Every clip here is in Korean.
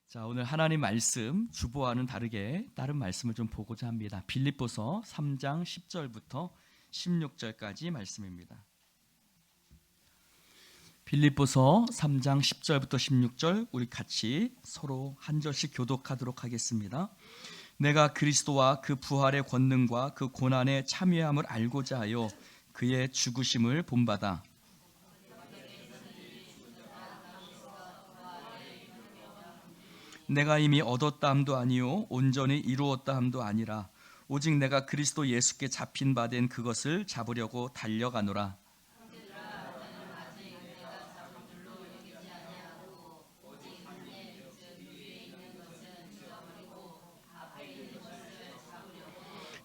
자, 오늘 하나님 말씀 주보와는 다르게 다른 말씀을 좀 보고자 합니다. 빌립보서 3장 10절부터 16절까지 말씀입니다. 빌립보서 3장 10절부터 16절 우리 같이 서로 한 절씩 교독하도록 하겠습니다. 내가 그리스도와 그 부활의 권능과 그 고난의 참여함을 알고자 하여 그의 죽으심을 본받아 내가 이미 얻었다 함도 아니요 온전히 이루었다 함도 아니라 오직 내가 그리스도 예수께 잡힌 바 된 그것을 잡으려고 달려가노라.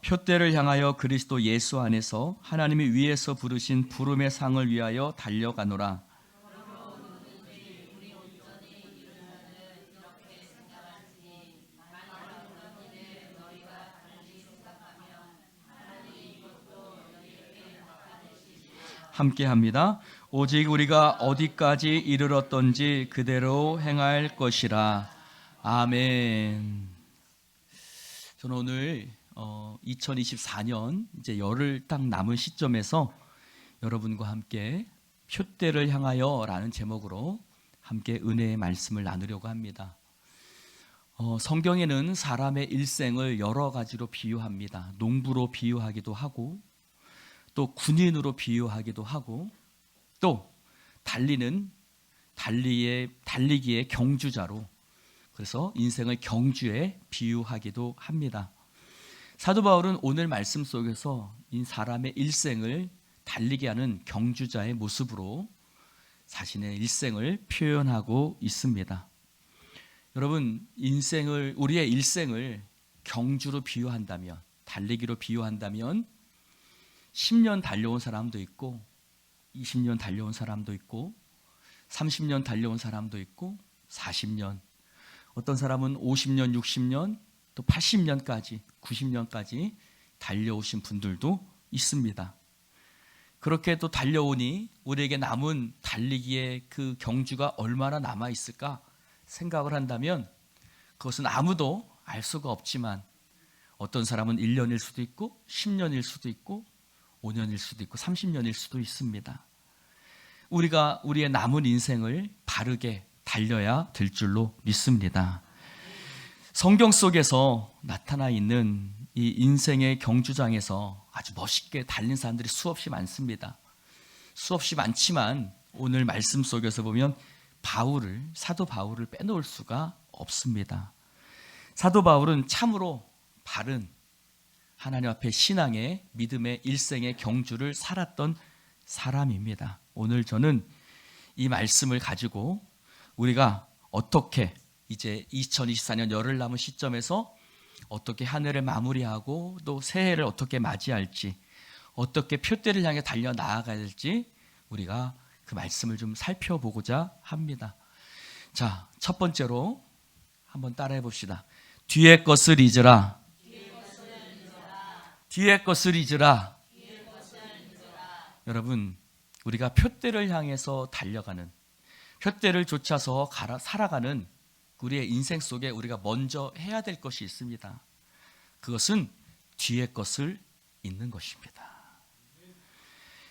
표대를 향하여 그리스도 예수 안에서 하나님이 위에서 부르신 부름의 상을 위하여 달려가노라. 함께합니다. 오직 우리가 어디까지 이르렀던지 그대로 행할 것이라. 아멘. 저는 오늘 2024년 이제 열흘 딱 남은 시점에서 여러분과 함께 표대를 향하여라는 제목으로 함께 은혜의 말씀을 나누려고 합니다. 성경에는 사람의 일생을 여러 가지로 비유합니다. 농부로 비유하기도 하고 또 군인으로 비유하기도 하고 또 달리기의 경주자로, 그래서 인생을 경주에 비유하기도 합니다. 사도 바울은 오늘 말씀 속에서 이 사람의 일생을 달리게 하는 경주자의 모습으로 자신의 일생을 표현하고 있습니다. 여러분, 우리의 일생을 경주로 비유한다면, 달리기로 비유한다면 10년 달려온 사람도 있고 20년 달려온 사람도 있고 30년 달려온 사람도 있고 40년, 어떤 사람은 50년, 60년, 또 80년까지, 90년까지 달려오신 분들도 있습니다. 그렇게 또 달려오니 우리에게 남은 달리기의 그 경주가 얼마나 남아있을까 생각을 한다면 그것은 아무도 알 수가 없지만 어떤 사람은 1년일 수도 있고 10년일 수도 있고 5년일 수도 있고 30년일 수도 있습니다. 우리가 우리의 남은 인생을 바르게 달려야 될 줄로 믿습니다. 성경 속에서 나타나 있는 이 인생의 경주장에서 아주 멋있게 달린 사람들이 수없이 많습니다. 수없이 많지만 오늘 말씀 속에서 보면 사도 바울을 빼놓을 수가 없습니다. 사도 바울은 참으로 바른 하나님 앞에 신앙의, 믿음의, 일생의 경주를 살았던 사람입니다. 오늘 저는 이 말씀을 가지고 우리가 어떻게 이제 2024년 열흘 남은 시점에서 어떻게 한 해를 마무리하고 또 새해를 어떻게 맞이할지, 어떻게 표대를 향해 달려 나아가야 될지 우리가 그 말씀을 좀 살펴보고자 합니다. 자, 첫 번째로 한번 따라해 봅시다. 뒤의 것을 잊으라. 뒤의 것을 잊으라. 여러분, 우리가 표대를 향해서 달려가는, 표대를 쫓아서 살아가는 우리의 인생 속에 우리가 먼저 해야 될 것이 있습니다. 그것은 뒤의 것을 잊는 것입니다.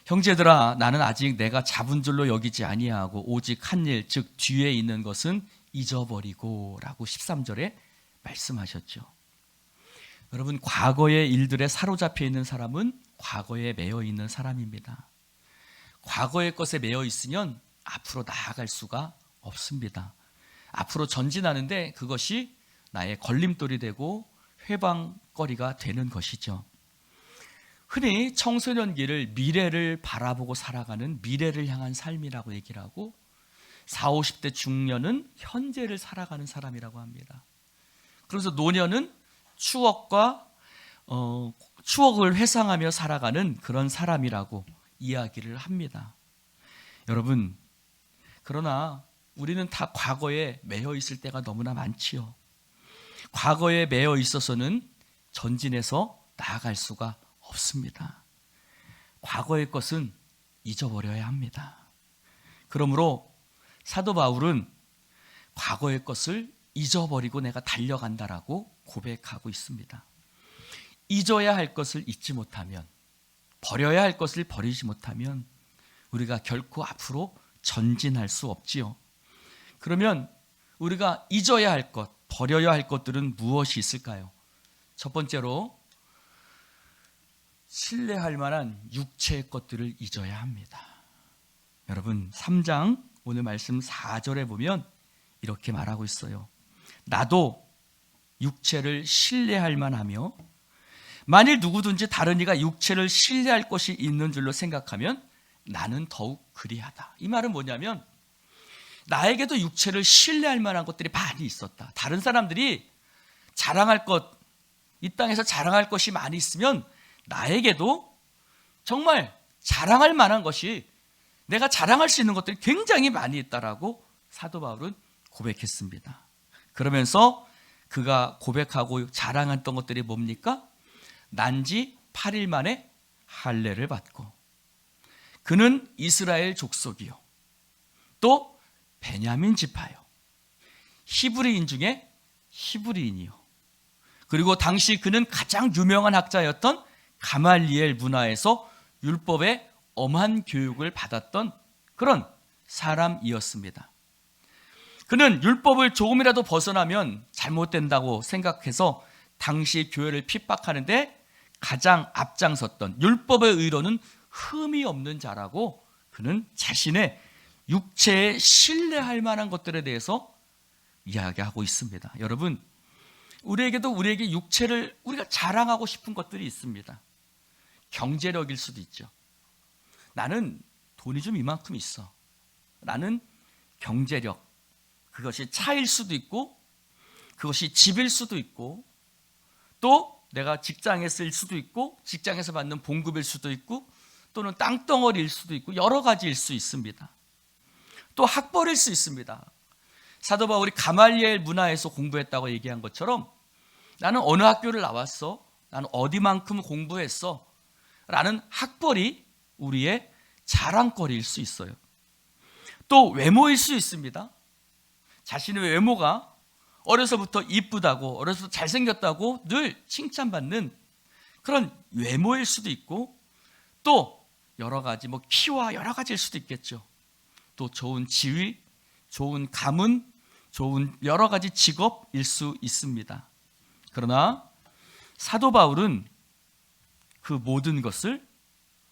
형제들아, 나는 아직 내가 잡은 줄로 여기지 아니하고 오직 한 일, 즉 뒤에 있는 것은 잊어버리고 라고 13절에 말씀하셨죠. 여러분, 과거의 일들에 사로잡혀 있는 사람은 과거에 매여 있는 사람입니다. 과거의 것에 매여 있으면 앞으로 나아갈 수가 없습니다. 앞으로 전진하는데 그것이 나의 걸림돌이 되고 회방거리가 되는 것이죠. 흔히 청소년기를 미래를 바라보고 살아가는 미래를 향한 삶이라고 얘기를 하고 40, 50대 중년은 현재를 살아가는 사람이라고 합니다. 그래서 노년은 추억을 회상하며 살아가는 그런 사람이라고 이야기를 합니다. 여러분, 그러나 우리는 다 과거에 매여 있을 때가 너무나 많지요. 과거에 매여 있어서는 전진해서 나아갈 수가 없습니다. 과거의 것은 잊어버려야 합니다. 그러므로 사도 바울은 과거의 것을 잊어버리고 내가 달려간다라고 고백하고 있습니다. 잊어야 할 것을 잊지 못하면, 버려야 할 것을 버리지 못하면 우리가 결코 앞으로 전진할 수 없지요. 그러면 우리가 잊어야 할 것, 버려야 할 것들은 무엇이 있을까요? 첫 번째로 신뢰할 만한 육체의 것들을 잊어야 합니다. 여러분 3장 오늘 말씀 4절에 보면 이렇게 말하고 있어요. 나도 육체를 신뢰할 만하며 만일 누구든지 다른 이가 육체를 신뢰할 것이 있는 줄로 생각하면 나는 더욱 그리하다. 이 말은 뭐냐면 나에게도 육체를 신뢰할 만한 것들이 많이 있었다. 다른 사람들이 자랑할 것, 이 땅에서 자랑할 것이 많이 있으면 나에게도 정말 자랑할 만한 것이, 내가 자랑할 수 있는 것들이 굉장히 많이 있다라고 사도 바울은 고백했습니다. 그러면서 그가 고백하고 자랑했던 것들이 뭡니까? 난지 8일 만에 할례를 받고, 그는 이스라엘 족속이요, 또 베냐민 지파요, 히브리인 중에 히브리인이요, 그리고 당시 그는 가장 유명한 학자였던 가말리엘 문화에서 율법의 엄한 교육을 받았던 그런 사람이었습니다. 그는 율법을 조금이라도 벗어나면 잘못된다고 생각해서 당시 교회를 핍박하는데 가장 앞장섰던, 율법의 의로는 흠이 없는 자라고 그는 자신의 육체에 신뢰할 만한 것들에 대해서 이야기하고 있습니다. 여러분, 우리에게 육체를 우리가 자랑하고 싶은 것들이 있습니다. 경제력일 수도 있죠. 나는 돈이 좀 이만큼 있어. 나는 경제력, 그것이 차일 수도 있고, 그것이 집일 수도 있고, 또 내가 직장에 쓸 수도 있고, 직장에서 받는 봉급일 수도 있고, 또는 땅덩어리일 수도 있고, 여러 가지일 수 있습니다. 또 학벌일 수 있습니다. 사도 바울이 가말리엘 문화에서 공부했다고 얘기한 것처럼 나는 어느 학교를 나왔어, 나는 어디만큼 공부했어 라는 학벌이 우리의 자랑거리일 수 있어요. 또 외모일 수 있습니다. 자신의 외모가 어려서부터 이쁘다고, 어려서부터 잘생겼다고 늘 칭찬받는 그런 외모일 수도 있고, 또 여러 가지 키와 여러 가지일 수도 있겠죠. 또 좋은 지위, 좋은 가문, 좋은 여러 가지 직업일 수 있습니다. 그러나 사도 바울은 그 모든 것을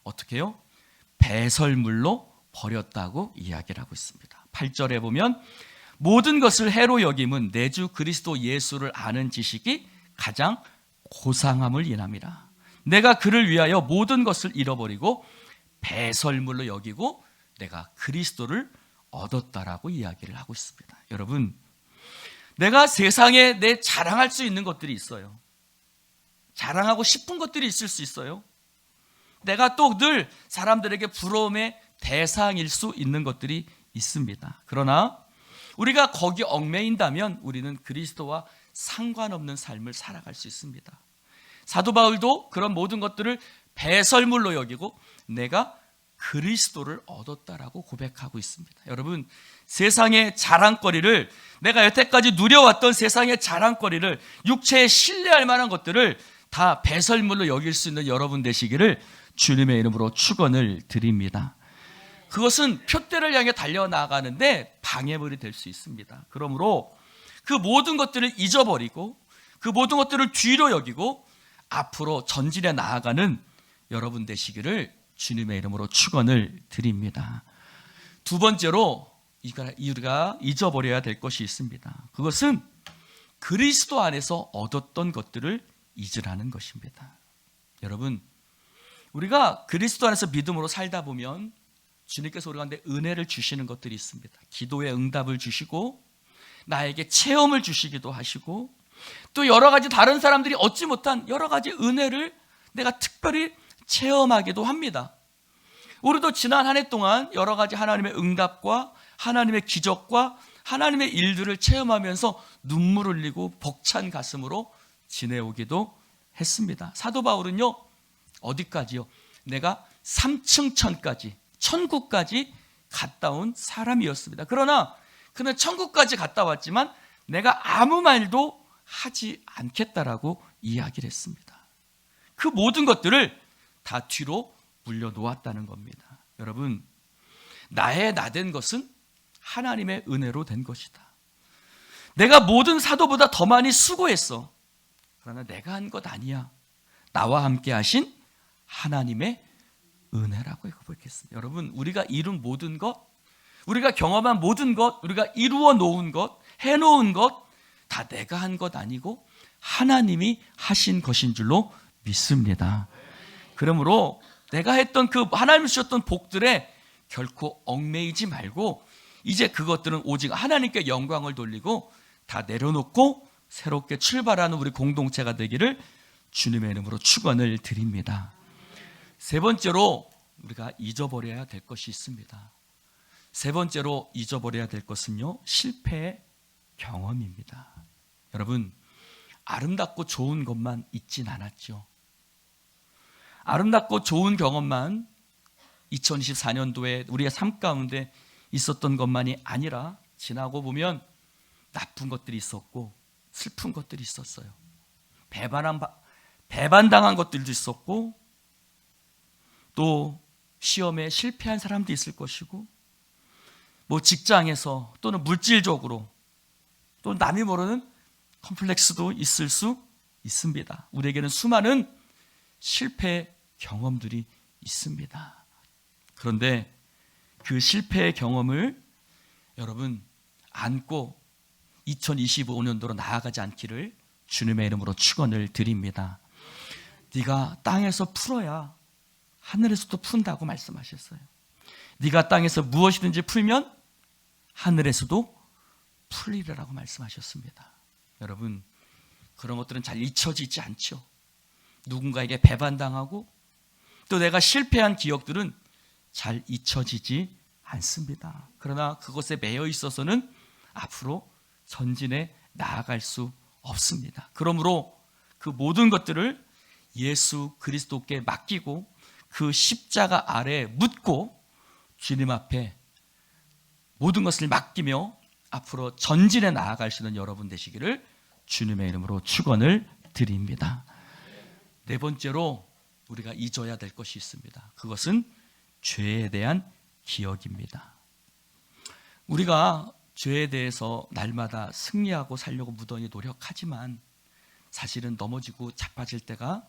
어떻게 해요? 배설물로 버렸다고 이야기를 하고 있습니다. 8절에 보면 모든 것을 해로 여김은 내 주 그리스도 예수를 아는 지식이 가장 고상함을 인함이라. 내가 그를 위하여 모든 것을 잃어버리고 배설물로 여기고 내가 그리스도를 얻었다라고 이야기를 하고 있습니다. 여러분, 내가 세상에 내 자랑할 수 있는 것들이 있어요. 자랑하고 싶은 것들이 있을 수 있어요. 내가 또 늘 사람들에게 부러움의 대상일 수 있는 것들이 있습니다. 그러나 우리가 거기 얽매인다면 우리는 그리스도와 상관없는 삶을 살아갈 수 있습니다. 사도 바울도 그런 모든 것들을 배설물로 여기고 내가 그리스도를 얻었다라고 고백하고 있습니다. 여러분, 세상의 자랑거리를, 내가 여태까지 누려왔던 세상의 자랑거리를, 육체에 신뢰할 만한 것들을 다 배설물로 여길 수 있는 여러분 되시기를 주님의 이름으로 축원을 드립니다. 그것은 표대를 향해 달려나가는데 방해물이 될 수 있습니다. 그러므로 그 모든 것들을 잊어버리고 그 모든 것들을 뒤로 여기고 앞으로 전진해 나아가는 여러분 되시기를 주님의 이름으로 축원을 드립니다. 두 번째로 우리가 잊어버려야 될 것이 있습니다. 그것은 그리스도 안에서 얻었던 것들을 잊으라는 것입니다. 여러분, 우리가 그리스도 안에서 믿음으로 살다 보면 주님께서 우리 가운데 은혜를 주시는 것들이 있습니다. 기도의 응답을 주시고 나에게 체험을 주시기도 하시고 또 여러 가지 다른 사람들이 얻지 못한 여러 가지 은혜를 내가 특별히 체험하기도 합니다. 우리도 지난 한 해 동안 여러 가지 하나님의 응답과 하나님의 기적과 하나님의 일들을 체험하면서 눈물 흘리고 벅찬 가슴으로 지내오기도 했습니다. 사도 바울은요, 어디까지요? 내가 3층 천까지, 천국까지 갔다 온 사람이었습니다. 그러나 그는 천국까지 갔다 왔지만 내가 아무 말도 하지 않겠다라고 이야기를 했습니다. 그 모든 것들을 다 뒤로 물려놓았다는 겁니다. 여러분, 나의 나된 것은 하나님의 은혜로 된 것이다. 내가 모든 사도보다 더 많이 수고했어. 그러나 내가 한 것 아니야. 나와 함께 하신 하나님의 은혜라고 고백했습니다. 여러분, 우리가 이룬 모든 것, 우리가 경험한 모든 것, 우리가 이루어 놓은 것, 해놓은 것, 다 내가 한 것 아니고 하나님이 하신 것인 줄로 믿습니다. 그러므로 내가 했던 그 하나님 주셨던 복들에 결코 얽매이지 말고 이제 그것들은 오직 하나님께 영광을 돌리고 다 내려놓고 새롭게 출발하는 우리 공동체가 되기를 주님의 이름으로 축원을 드립니다. 세 번째로 우리가 잊어버려야 될 것이 있습니다. 세 번째로 잊어버려야 될 것은요, 실패의 경험입니다. 여러분, 아름답고 좋은 것만 있진 않았죠. 아름답고 좋은 경험만 2024년도에 우리의 삶 가운데 있었던 것만이 아니라 지나고 보면 나쁜 것들이 있었고 슬픈 것들이 있었어요. 배반당한 것들도 있었고 또 시험에 실패한 사람도 있을 것이고 뭐 직장에서 또는 물질적으로 또 남이 모르는 컴플렉스도 있을 수 있습니다. 우리에게는 수많은 실패 경험들이 있습니다. 그런데 그 실패의 경험을 여러분 안고 2025년도로 나아가지 않기를 주님의 이름으로 축원을 드립니다. 네가 땅에서 풀어야 하늘에서도 푼다고 말씀하셨어요. 네가 땅에서 무엇이든지 풀면 하늘에서도 풀리리라고 말씀하셨습니다. 여러분, 그런 것들은 잘 잊혀지지 않죠. 누군가에게 배반당하고 또 내가 실패한 기억들은 잘 잊혀지지 않습니다. 그러나 그것에 매여 있어서는 앞으로 전진해 나아갈 수 없습니다. 그러므로 그 모든 것들을 예수 그리스도께 맡기고 그 십자가 아래에 묻고 주님 앞에 모든 것을 맡기며 앞으로 전진해 나아갈 수 있는 여러분 되시기를 주님의 이름으로 축원을 드립니다. 네 번째로 우리가 잊어야 될 것이 있습니다. 그것은 죄에 대한 기억입니다. 우리가 죄에 대해서 날마다 승리하고 살려고 무던히 노력하지만 사실은 넘어지고 자빠질 때가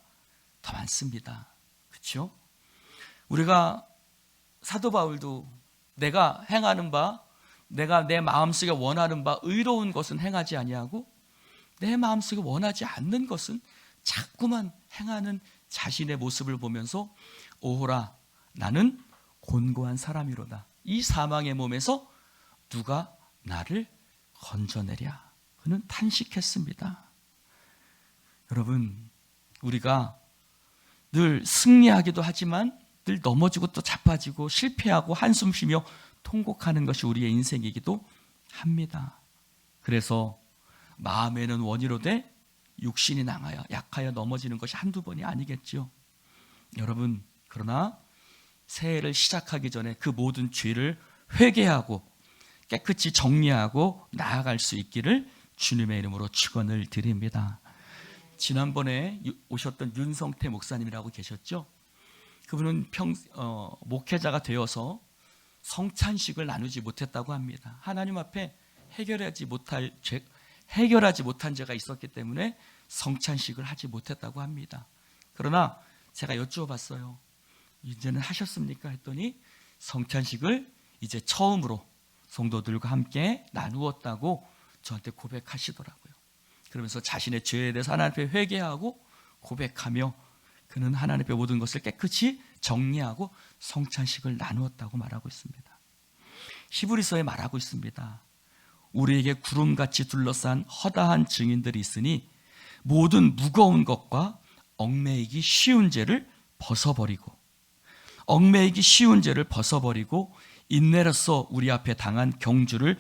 더 많습니다. 그렇죠? 우리가 사도 바울도 내가 행하는 바, 내가 내 마음속에 원하는 바 의로운 것은 행하지 아니하고 내 마음속에 원하지 않는 것은 자꾸만 행하는 자신의 모습을 보면서 오호라 나는 곤고한 사람이로다. 이 사망의 몸에서 누가 나를 건져내랴. 그는 탄식했습니다. 여러분, 우리가 늘 승리하기도 하지만 늘 넘어지고 또 자빠지고 실패하고 한숨 쉬며 통곡하는 것이 우리의 인생이기도 합니다. 그래서 마음에는 원이로되 육신이 낭하여 약하여 넘어지는 것이 한두 번이 아니겠죠. 여러분, 그러나 새해를 시작하기 전에 그 모든 죄를 회개하고 깨끗이 정리하고 나아갈 수 있기를 주님의 이름으로 축원을 드립니다. 지난번에 오셨던 윤성태 목사님이라고 계셨죠? 그분은 목회자가 되어서 성찬식을 나누지 못했다고 합니다. 하나님 앞에 해결하지 못한 죄가 있었기 때문에 성찬식을 하지 못했다고 합니다. 그러나 제가 여쭈어봤어요. 이제는 하셨습니까? 했더니 성찬식을 이제 처음으로 성도들과 함께 나누었다고 저한테 고백하시더라고요. 그러면서 자신의 죄에 대해서 하나님 앞에 회개하고 고백하며 그는 하나님 앞에 모든 것을 깨끗이 정리하고 성찬식을 나누었다고 말하고 있습니다. 히브리서에 말하고 있습니다. 우리에게 구름같이 둘러싼 허다한 증인들이 있으니 모든 무거운 것과 얽매이기 쉬운 죄를 벗어버리고 인내로써 우리 앞에 당한 경주를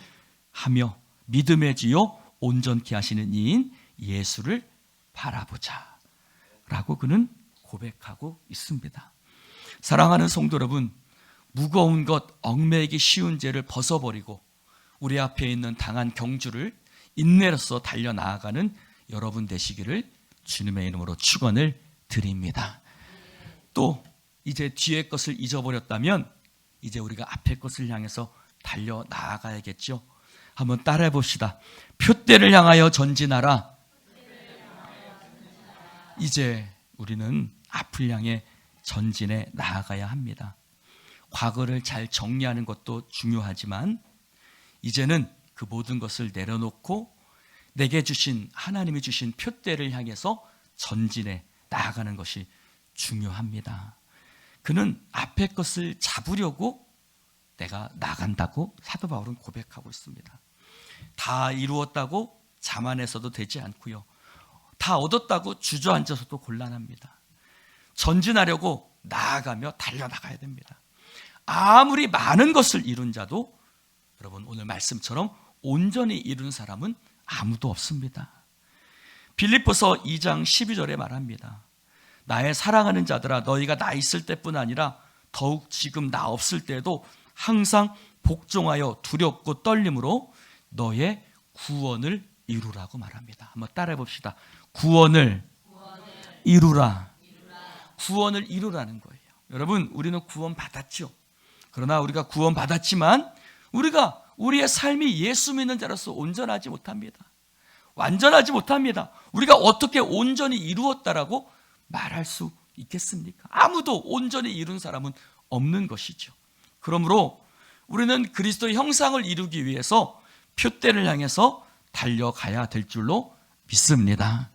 하며 믿음의 지요 온전케 하시는 이인 예수를 바라보자 라고 그는 고백하고 있습니다. 사랑하는 성도 여러분, 무거운 것 얽매이기 쉬운 죄를 벗어버리고 우리 앞에 있는 당한 경주를 인내로서 달려나아가는 여러분 되시기를 주님의 이름으로 축원을 드립니다. 또 이제 뒤의 것을 잊어버렸다면 이제 우리가 앞의 것을 향해서 달려나아가야겠죠. 한번 따라해 봅시다. 표대를 향하여 전진하라. 이제 우리는 앞을 향해 전진해 나아가야 합니다. 과거를 잘 정리하는 것도 중요하지만 이제는 그 모든 것을 내려놓고 내게 주신 하나님이 주신 표대를 향해서 전진해 나아가는 것이 중요합니다. 그는 앞의 것을 잡으려고 내가 나간다고 사도 바울은 고백하고 있습니다. 다 이루었다고 자만해서도 되지 않고요. 다 얻었다고 주저앉아서도 곤란합니다. 전진하려고 나아가며 달려나가야 됩니다. 아무리 많은 것을 이룬 자도 여러분 오늘 말씀처럼 온전히 이룬 사람은 아무도 없습니다. 빌립보서 2장 12절에 말합니다. 나의 사랑하는 자들아 너희가 나 있을 때뿐 아니라 더욱 지금 나 없을 때에도 항상 복종하여 두렵고 떨림으로 너의 구원을 이루라고 말합니다. 한번 따라해 봅시다. 구원을 이루라. 구원을 이루라는 거예요. 여러분 우리는 구원 받았죠. 그러나 우리가 구원 받았지만 우리가 우리의 삶이 예수 믿는 자로서 온전하지 못합니다. 완전하지 못합니다. 우리가 어떻게 온전히 이루었다라고 말할 수 있겠습니까? 아무도 온전히 이룬 사람은 없는 것이죠. 그러므로 우리는 그리스도의 형상을 이루기 위해서 표대를 향해서 달려가야 될 줄로 믿습니다.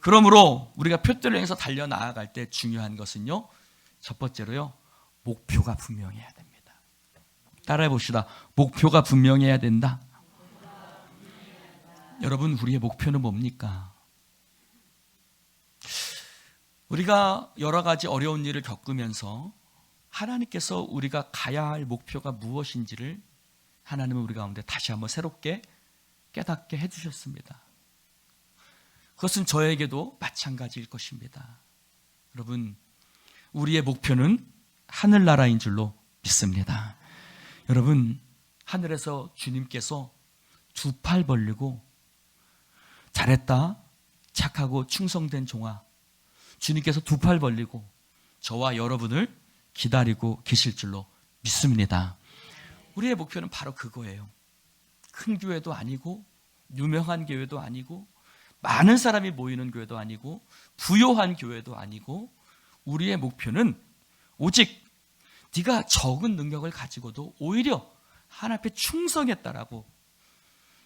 그러므로 우리가 표대를 향해서 달려나아갈 때 중요한 것은요, 첫 번째로요, 목표가 분명해야 됩니다. 따라해 봅시다. 목표가 분명해야 된다. 여러분, 우리의 목표는 뭡니까? 우리가 여러 가지 어려운 일을 겪으면서 하나님께서 우리가 가야 할 목표가 무엇인지를 하나님은 우리 가운데 다시 한번 새롭게 깨닫게 해주셨습니다. 그것은 저에게도 마찬가지일 것입니다. 여러분, 우리의 목표는 하늘나라인 줄로 믿습니다. 여러분, 하늘에서 주님께서 두 팔 벌리고 잘했다, 착하고 충성된 종아, 주님께서 두 팔 벌리고 저와 여러분을 기다리고 계실 줄로 믿습니다. 우리의 목표는 바로 그거예요. 큰 교회도 아니고 유명한 교회도 아니고 많은 사람이 모이는 교회도 아니고 부요한 교회도 아니고 우리의 목표는 오직 네가 적은 능력을 가지고도 오히려 하나님 앞에 충성했다라고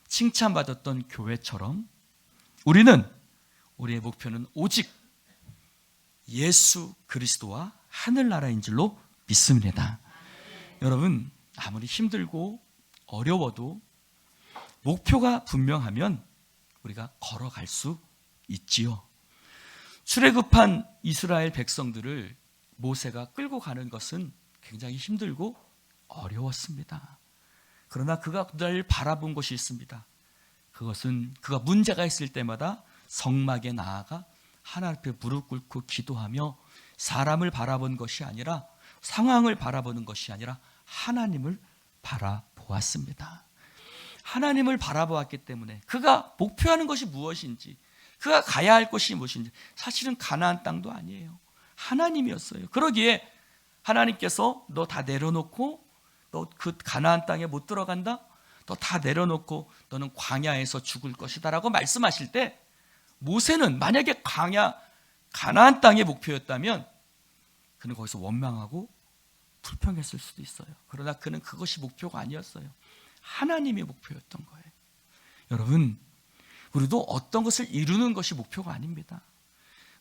칭찬받았던 교회처럼 우리의 목표는 오직 예수 그리스도와 하늘나라인 줄로 믿습니다. 여러분, 아무리 힘들고 어려워도 목표가 분명하면 우리가 걸어갈 수 있지요. 출애굽한 이스라엘 백성들을 모세가 끌고 가는 것은 굉장히 힘들고 어려웠습니다. 그러나 그가 그들을 바라본 것이 있습니다. 그것은 그가 문제가 있을 때마다 성막에 나아가 하나님 앞에 무릎 꿇고 기도하며 사람을 바라본 것이 아니라 상황을 바라보는 것이 아니라 하나님을 바라보았습니다. 하나님을 바라보았기 때문에 그가 목표하는 것이 무엇인지, 그가 가야 할 것이 무엇인지, 사실은 가나안 땅도 아니에요. 하나님이었어요. 그러기에 하나님께서 너 다 내려놓고 너 그 가나안 땅에 못 들어간다? 너 다 내려놓고 너는 광야에서 죽을 것이다 라고 말씀하실 때 모세는 만약에 가나안 땅의 목표였다면 그는 거기서 원망하고 불평했을 수도 있어요. 그러나 그는 그것이 목표가 아니었어요. 하나님이 목표였던 거예요. 여러분, 우리도 어떤 것을 이루는 것이 목표가 아닙니다.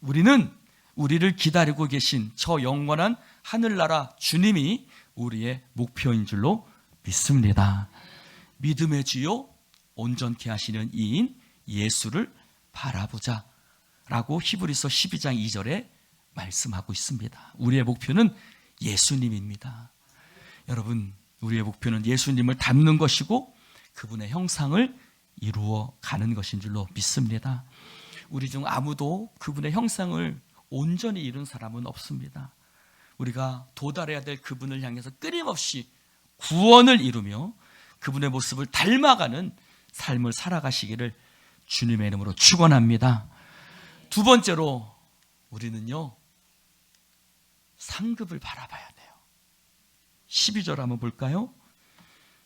우리는 우리를 기다리고 계신 저 영원한 하늘나라 주님이 우리의 목표인 줄로 믿습니다. 믿음의 주요 온전케 하시는 이인 예수를 바라보자 라고 히브리서 12장 2절에 말씀하고 있습니다. 우리의 목표는 예수님입니다. 여러분, 우리의 목표는 예수님을 닮는 것이고 그분의 형상을 이루어 가는 것인 줄로 믿습니다. 우리 중 아무도 그분의 형상을 온전히 이룬 사람은 없습니다. 우리가 도달해야 될 그분을 향해서 끊임없이 구원을 이루며 그분의 모습을 닮아가는 삶을 살아가시기를 주님의 이름으로 축원합니다. 두 번째로 우리는요, 상급을 바라봐야 돼요. 12절 한번 볼까요?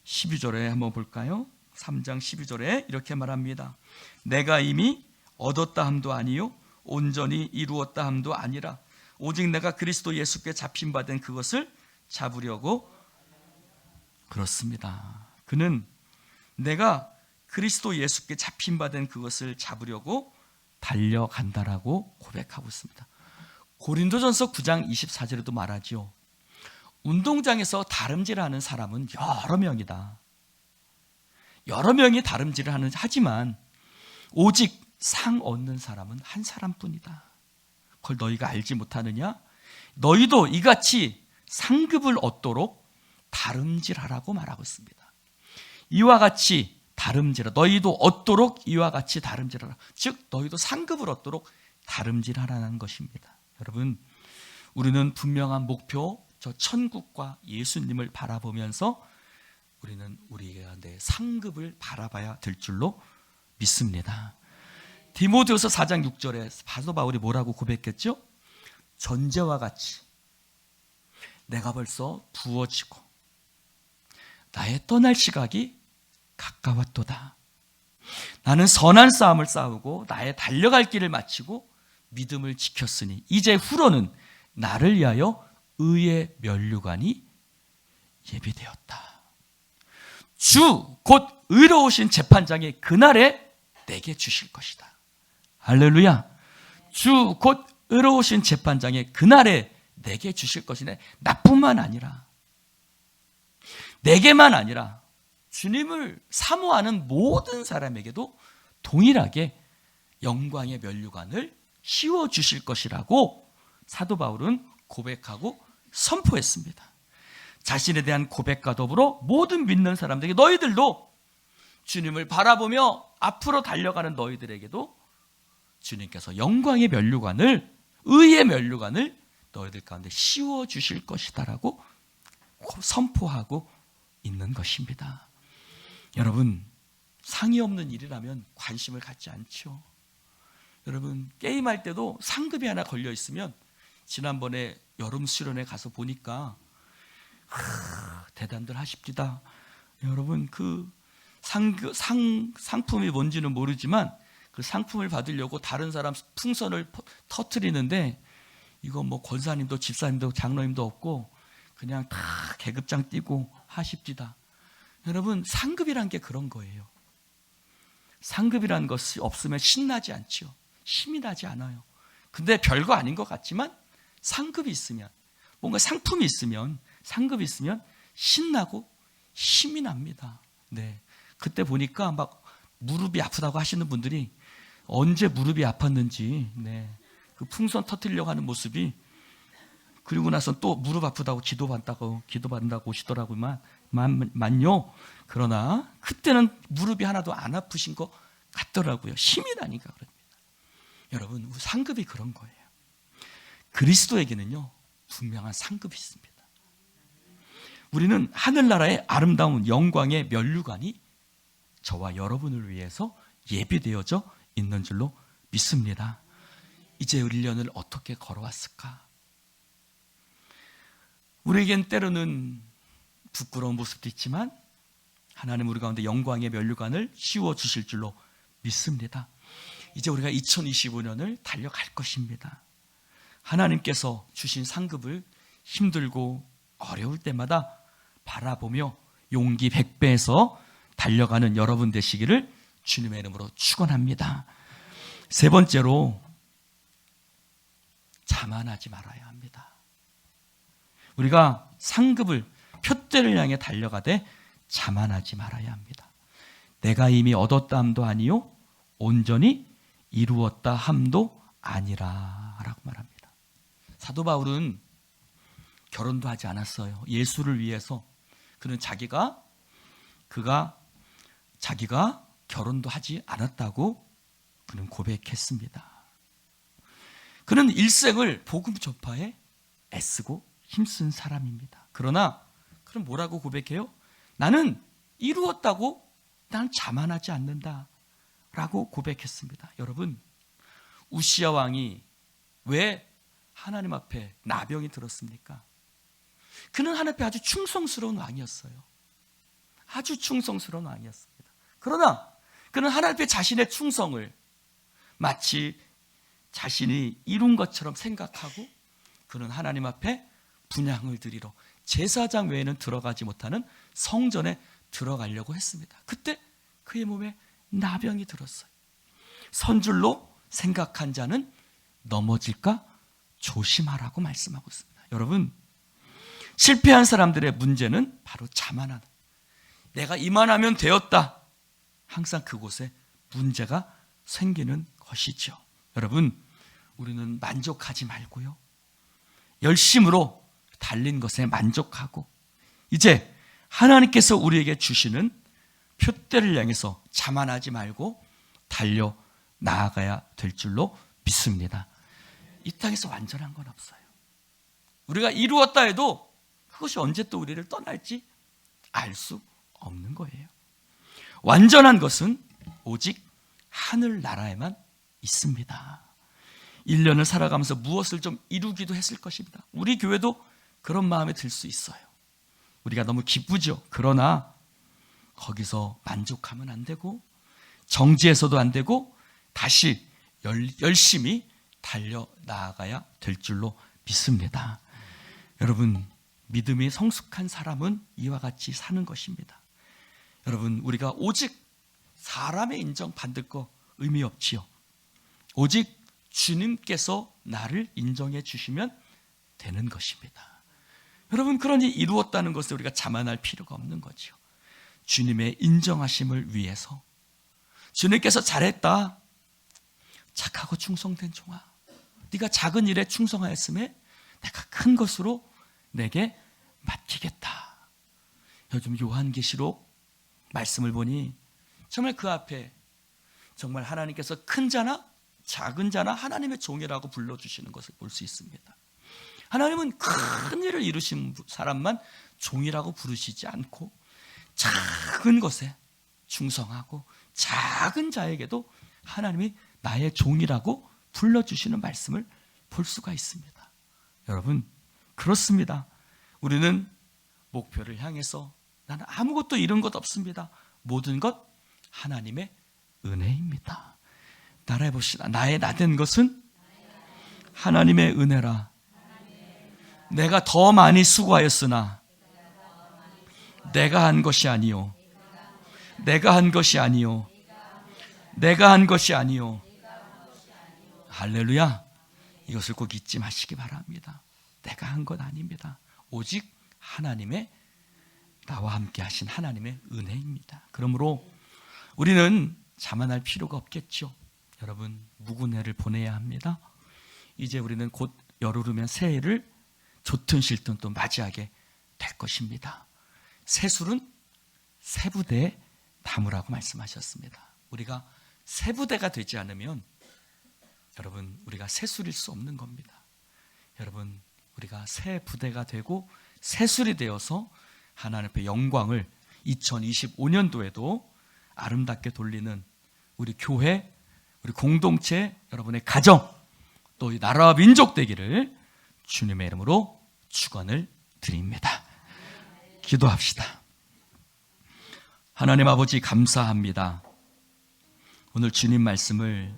12절에 한번 볼까요? 3장 12절에 이렇게 말합니다. 내가 이미 얻었다 함도 아니요 온전히 이루었다 함도 아니라 오직 내가 그리스도 예수께 잡힌 바 된 그것을 잡으려고. 그렇습니다. 그는 내가 그리스도 예수께 잡힌 바 된 그것을 잡으려고 달려간다라고 고백하고 있습니다. 고린도전서 9장 24절에도 말하죠. 운동장에서 다름질하는 사람은 여러 명이다. 여러 명이 다름질을 하지만 오직 상 얻는 사람은 한 사람뿐이다. 그걸 너희가 알지 못하느냐? 너희도 이같이 상급을 얻도록 다름질하라고 말하고 있습니다. 이와 같이 다름질하라. 너희도 얻도록 이와 같이 다름질하라. 즉 너희도 상급을 얻도록 다름질하라는 것입니다. 여러분, 우리는 분명한 목표, 저 천국과 예수님을 바라보면서 우리는 우리가 내 상급을 바라봐야 될 줄로 믿습니다. 디모데후서 4장 6절에 사도 바울이 뭐라고 고백했죠? 전제와 같이 내가 벌써 부어지고 나의 떠날 시각이 가까웠도다. 나는 선한 싸움을 싸우고 나의 달려갈 길을 마치고 믿음을 지켰으니 이제 후로는 나를 위하여 의의 면류관이 예비되었다. 주 곧 의로우신 재판장이 그날에 내게 주실 것이다. 할렐루야. 주 곧 의로우신 재판장이 그날에 내게 주실 것이네. 나뿐만 아니라, 내게만 아니라 주님을 사모하는 모든 사람에게도 동일하게 영광의 면류관을 씌워 주실 것이라고 사도 바울은 고백하고 선포했습니다. 자신에 대한 고백과 더불어 모든 믿는 사람들에게 너희들도 주님을 바라보며 앞으로 달려가는 너희들에게도 주님께서 영광의 면류관을, 의의 면류관을 너희들 가운데 씌워 주실 것이다라고 선포하고 있는 것입니다. 여러분, 상이 없는 일이라면 관심을 갖지 않죠. 여러분, 게임할 때도 상급이 하나 걸려 있으면, 지난번에 여름 수련회 가서 보니까 대단들 하십니다. 여러분, 그 상품이 뭔지는 모르지만 그 상품을 받으려고 다른 사람 풍선을 터뜨리는데, 이거 뭐 권사님도 집사님도 장로님도 없고 그냥 다 계급장 띄고 하십니다. 여러분, 상급이란 게 그런 거예요. 상급이란 것이 없으면 신나지 않죠. 힘이 나지 않아요. 근데 별거 아닌 것 같지만 상급이 있으면, 뭔가 상품이 있으면, 상급이 있으면 신나고 힘이 납니다. 네. 그때 보니까 막 무릎이 아프다고 하시는 분들이 언제 무릎이 아팠는지, 네. 그 풍선 터뜨리려고 하는 모습이, 그리고 나서 또 무릎 아프다고 기도받는다고 오시더라고만요. 그러나 그때는 무릎이 하나도 안 아프신 것 같더라고요. 힘이 나니까 그럽니다. 여러분, 상급이 그런 거예요. 그리스도에게는요, 분명한 상급이 있습니다. 우리는 하늘나라의 아름다운 영광의 면류관이 저와 여러분을 위해서 예비되어져 있는 줄로 믿습니다. 이제 1년을 어떻게 걸어왔을까? 우리에겐 때로는 부끄러운 모습도 있지만 하나님 우리 가운데 영광의 면류관을 씌워 주실 줄로 믿습니다. 이제 우리가 2025년을 달려갈 것입니다. 하나님께서 주신 상급을 힘들고 어려울 때마다 바라보며 용기 100배에서 달려가는 여러분 되시기를 주님의 이름으로 축원합니다. 세 번째로, 자만하지 말아야 합니다. 우리가 상급을, 표대를 향해 달려가되 자만하지 말아야 합니다. 내가 이미 얻었다 함도 아니요 온전히 이루었다 함도 아니라 라고 말합니다. 사도 바울은 결혼도 하지 않았어요. 예수를 위해서 그는 자기가 결혼도 하지 않았다고 그는 고백했습니다. 그는 일생을 복음 전파에 애쓰고 힘쓴 사람입니다. 그러나 그럼 뭐라고 고백해요? 나는 이루었다고 난 자만하지 않는다 라고 고백했습니다. 여러분, 우시야 왕이 왜 하나님 앞에 나병이 들었습니까? 그는 하나님 앞에 아주 충성스러운 왕이었어요. 아주 충성스러운 왕이었습니다. 그러나 그는 하나님 앞에 자신의 충성을 마치 자신이 이룬 것처럼 생각하고 그는 하나님 앞에 분향을 드리러 제사장 외에는 들어가지 못하는 성전에 들어가려고 했습니다. 그때 그의 몸에 나병이 들었어요. 선줄로 생각한 자는 넘어질까 조심하라고 말씀하고 있습니다. 여러분, 실패한 사람들의 문제는 바로 자만하다. 내가 이만하면 되었다. 항상 그곳에 문제가 생기는 것이죠. 여러분, 우리는 만족하지 말고요, 열심으로 달린 것에 만족하고 이제 하나님께서 우리에게 주시는 표대를 향해서 자만하지 말고 달려 나아가야 될 줄로 믿습니다. 이 땅에서 완전한 건 없어요. 우리가 이루었다 해도 그것이 언제 또 우리를 떠날지 알 수 없는 거예요. 완전한 것은 오직 하늘나라에만 있습니다. 1년을 살아가면서 무엇을 좀 이루기도 했을 것입니다. 우리 교회도 그런 마음에 들 수 있어요. 우리가 너무 기쁘죠. 그러나 거기서 만족하면 안 되고 정지해서도 안 되고 다시 열심히 달려 나아가야 될 줄로 믿습니다. 여러분, 믿음이 성숙한 사람은 이와 같이 사는 것입니다. 여러분, 우리가 오직 사람의 인정받을 거 의미 없지요. 오직 주님께서 나를 인정해 주시면 되는 것입니다. 여러분, 그러니 이루었다는 것을 우리가 자만할 필요가 없는 거죠. 주님의 인정하심을 위해서 주님께서 잘했다, 착하고 충성된 종아, 네가 작은 일에 충성하였음에 내가 큰 것으로 내게 맡기겠다. 요즘 요한계시록 말씀을 보니 정말 그 앞에 정말 하나님께서 큰 자나 작은 자나 하나님의 종이라고 불러주시는 것을 볼 수 있습니다. 하나님은 큰 일을 이루신 사람만 종이라고 부르시지 않고 작은 것에 충성하고 작은 자에게도 하나님이 나의 종이라고 불러주시는 말씀을 볼 수가 있습니다. 여러분, 그렇습니다. 우리는 목표를 향해서 나는 아무것도 이룬 것 없습니다. 모든 것 하나님의 은혜입니다. 따라해 봅시다. 나의 나된 것은 하나님의 은혜라. 내가 더 많이 수고하였으나 내가 한 것이 아니요, 내가 한 것이 아니요, 내가 한 것이 아니요. 할렐루야. 이것을 꼭 잊지 마시기 바랍니다. 내가 한 것 아닙니다. 오직 하나님의, 나와 함께 하신 하나님의 은혜입니다. 그러므로 우리는 자만할 필요가 없겠죠. 여러분, 묵은 해를 보내야 합니다. 이제 우리는 곧 열오르면 새해를 좋든 싫든 또 맞이하게 될 것입니다. 새술은 새부대에 담으라고 말씀하셨습니다. 우리가 새부대가 되지 않으면 여러분, 우리가 새술일 수 없는 겁니다. 여러분, 우리가 새 부대가 되고 새술이 되어서 하나님 앞에 영광을 2025년도에도 아름답게 돌리는 우리 교회, 우리 공동체, 여러분의 가정, 또 이 나라와 민족 되기를 주님의 이름으로 축원을 드립니다. 기도합시다. 하나님 아버지, 감사합니다. 오늘 주님 말씀을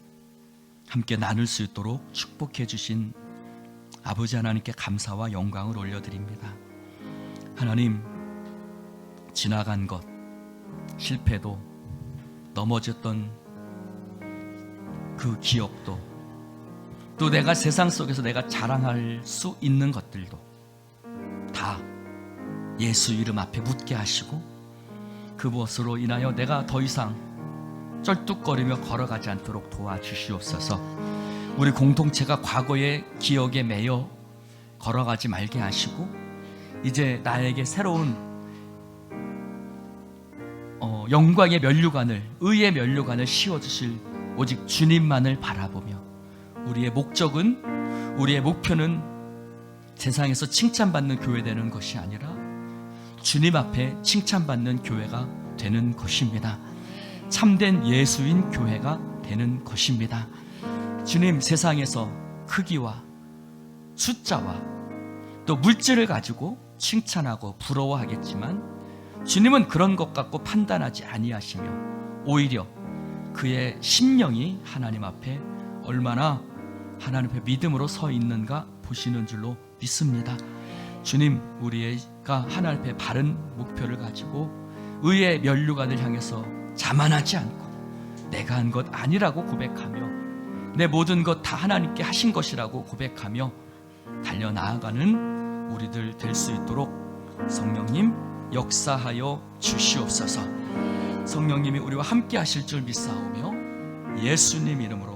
함께 나눌 수 있도록 축복해 주신 아버지 하나님께 감사와 영광을 올려드립니다. 하나님, 지나간 것, 실패도, 넘어졌던 그 기억도, 또 내가 세상 속에서 내가 자랑할 수 있는 것들도 다 예수 이름 앞에 묻게 하시고 그것으로 인하여 내가 더 이상 쩔뚝거리며 걸어가지 않도록 도와주시옵소서. 우리 공동체가 과거의 기억에 매여 걸어가지 말게 하시고 이제 나에게 새로운 영광의 면류관을, 의의 면류관을 씌워주실 오직 주님만을 바라보며 우리의 목적은, 우리의 목표는 세상에서 칭찬받는 교회 되는 것이 아니라 주님 앞에 칭찬받는 교회가 되는 것입니다. 참된 예수인 교회가 되는 것입니다. 주님, 세상에서 크기와 숫자와 또 물질을 가지고 칭찬하고 부러워하겠지만 주님은 그런 것 갖고 판단하지 아니하시며 오히려 그의 심령이 하나님 앞에 얼마나 하나님 앞에 믿음으로 서 있는가 보시는 줄로 믿습니다. 주님, 우리가 하나님 앞에 바른 목표를 가지고 의의 면류관을 향해서 자만하지 않고 내가 한 것 아니라고 고백하며 내 모든 것 다 하나님께 하신 것이라고 고백하며 달려나아가는 우리들 될 수 있도록 성령님 역사하여 주시옵소서. 성령님이 우리와 함께 하실 줄 믿사오며 예수님 이름으로